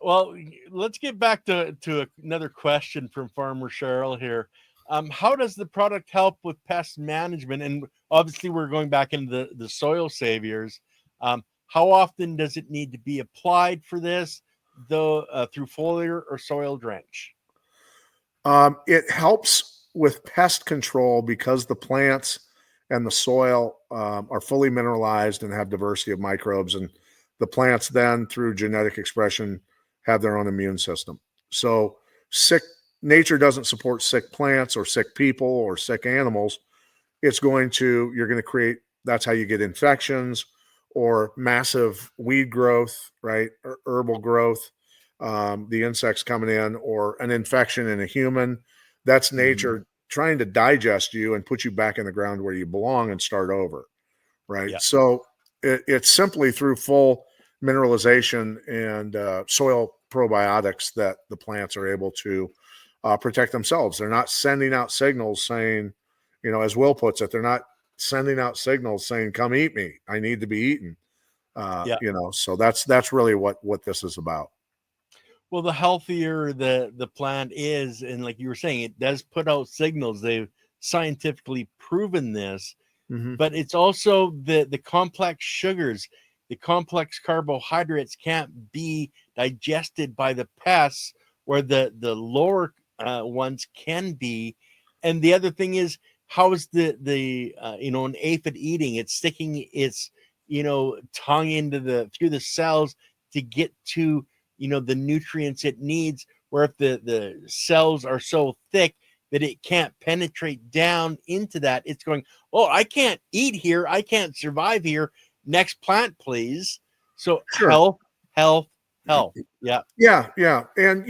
Well, let's get back to another question from Farmer Cheryl here. How does the product help with pest management? And obviously, we're going back into the soil saviors. How often does it need to be applied for this, though, through foliar or soil drench? It helps with pest control because the plants and the soil are fully mineralized and have diversity of microbes, and the plants then, through genetic expression, have their own immune system. So sick nature doesn't support sick plants or sick people or sick animals. You're going to create, that's how you get infections or massive weed growth, right? Or herbal growth, the insects coming in, or an infection in a human. That's Mhm. nature trying to digest you and put you back in the ground where you belong and start over, right? Yeah. So it's simply through full mineralization and soil probiotics that the plants are able to protect themselves. They're not sending out signals saying, as Will puts it, they're not sending out signals saying, "Come eat me. I need to be eaten." Yeah. So that's really what this is about. Well, the healthier the plant is, and like you were saying, it does put out signals. They've scientifically proven this, Mm-hmm. but it's also the complex sugars, the complex carbohydrates can't be digested by the pests, where the lower ones can be. And the other thing is, how is the an aphid eating? It's sticking its tongue into the through the cells to get to the nutrients it needs. Where if the cells are so thick that it can't penetrate down into that, it's going, oh, I can't eat here. I can't survive here. Next plant, please. So Sure. health, health, health. Yeah. Yeah. And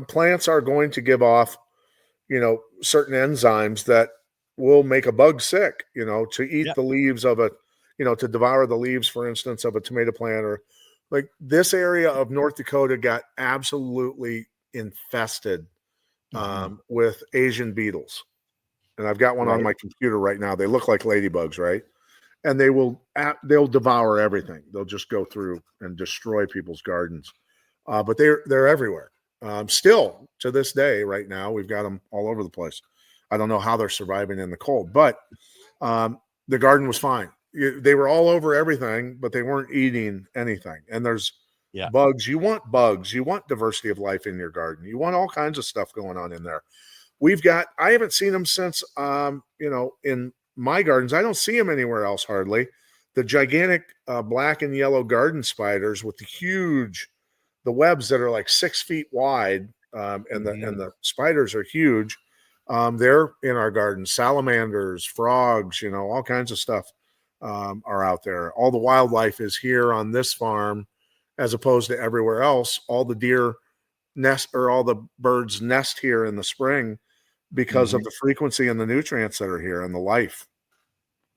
plants are going to give off certain enzymes that will make a bug sick. To eat Yeah. the leaves of to devour the leaves, for instance, of a tomato plant, or like this area of North Dakota got absolutely infested Hmm. with Asian beetles. And I've got one on Right. my computer right now. They look like ladybugs, right? And they'll devour everything. They'll just go through and destroy people's gardens. But they're everywhere. Still to this day, right now, we've got them all over the place. I don't know how they're surviving in the cold, but the garden was fine. They were all over everything, but they weren't eating anything. And there's Yeah. bugs. You want bugs. You want diversity of life in your garden. You want all kinds of stuff going on in there. I haven't seen them since, in my gardens. I don't see them anywhere else hardly. The gigantic black and yellow garden spiders with the webs that are like 6 feet wide, and the Hmm. and the spiders are huge. They're in our gardens. Salamanders, frogs, all kinds of stuff are out there. All the wildlife is here on this farm, as opposed to everywhere else. All the deer nest, or all the birds nest here in the spring because of Hmm. the frequency and the nutrients that are here and the life.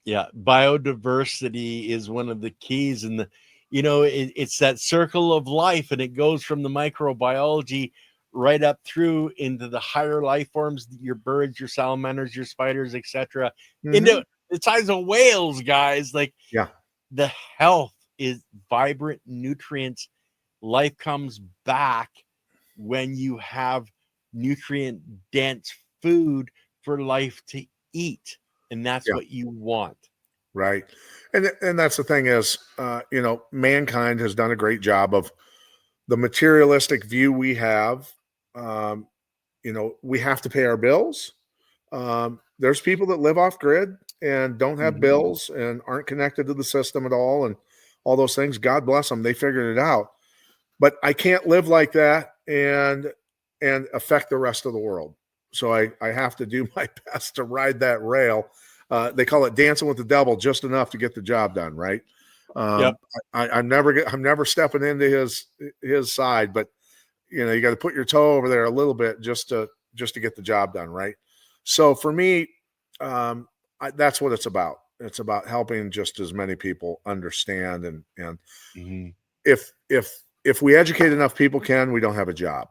Yeah. Biodiversity is one of the keys. And it's that circle of life, and it goes from the microbiology right up through into the higher life forms, your birds, your salamanders, your spiders, etc., Mm-hmm. into the size of whales, guys. Like, Yeah. the health is vibrant nutrients. Life comes back when you have nutrient dense food for life to eat, and that's Yeah. what you want. Right. And that's the thing is, mankind has done a great job of the materialistic view we have. Um, we have to pay our bills. There's people that live off grid and don't have Mhm. bills and aren't connected to the system at all, and all those things. God bless them. They figured it out. But I can't live like that and affect the rest of the world. So I have to do my best to ride that rail. They call it dancing with the devil, just enough to get the job done, right? Yep. I'm never stepping into his side, but you got to put your toe over there a little bit just to get the job done, right? So for me, that's what it's about. It's about helping just as many people understand, and Mhm. if we educate enough people, we don't have a job.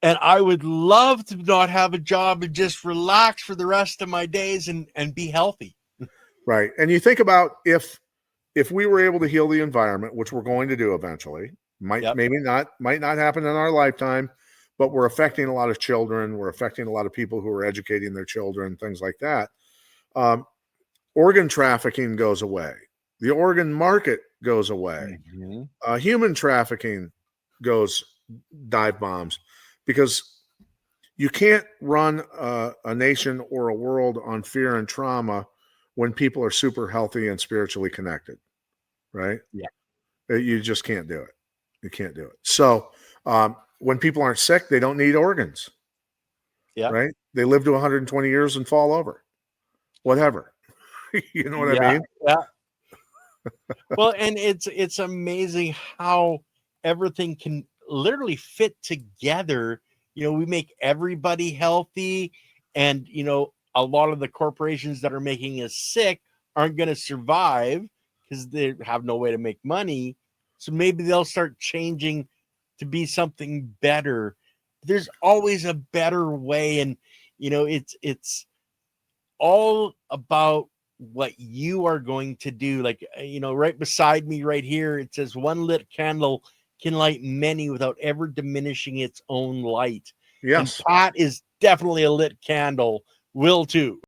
And I would love to not have a job and just relax for the rest of my days and be healthy. Right. And you think about if we were able to heal the environment, which we're going to do eventually, Might Yep. might not happen in our lifetime, but we're affecting a lot of children. We're affecting a lot of people who are educating their children, things like that. Organ trafficking goes away. The organ market goes away. Mhm. Human trafficking goes dive bombs, because you can't run a nation or a world on fear and trauma when people are super healthy and spiritually connected, right? Yeah. You just can't do it. You can't do it. So when people aren't sick, they don't need organs, Yeah. right? They live to 120 years and fall over, whatever. You know what I Yeah. mean? Yeah. Well, and it's amazing how everything can literally fit together. We make everybody healthy, and a lot of the corporations that are making us sick aren't going to survive because they have no way to make money. So maybe they'll start changing to be something better. There's always a better way, and it's all about what you are going to do. Like, right beside me right here, it says one lit candle can light many without ever diminishing its own light. And Yes. Pat is definitely a lit candle. Will too.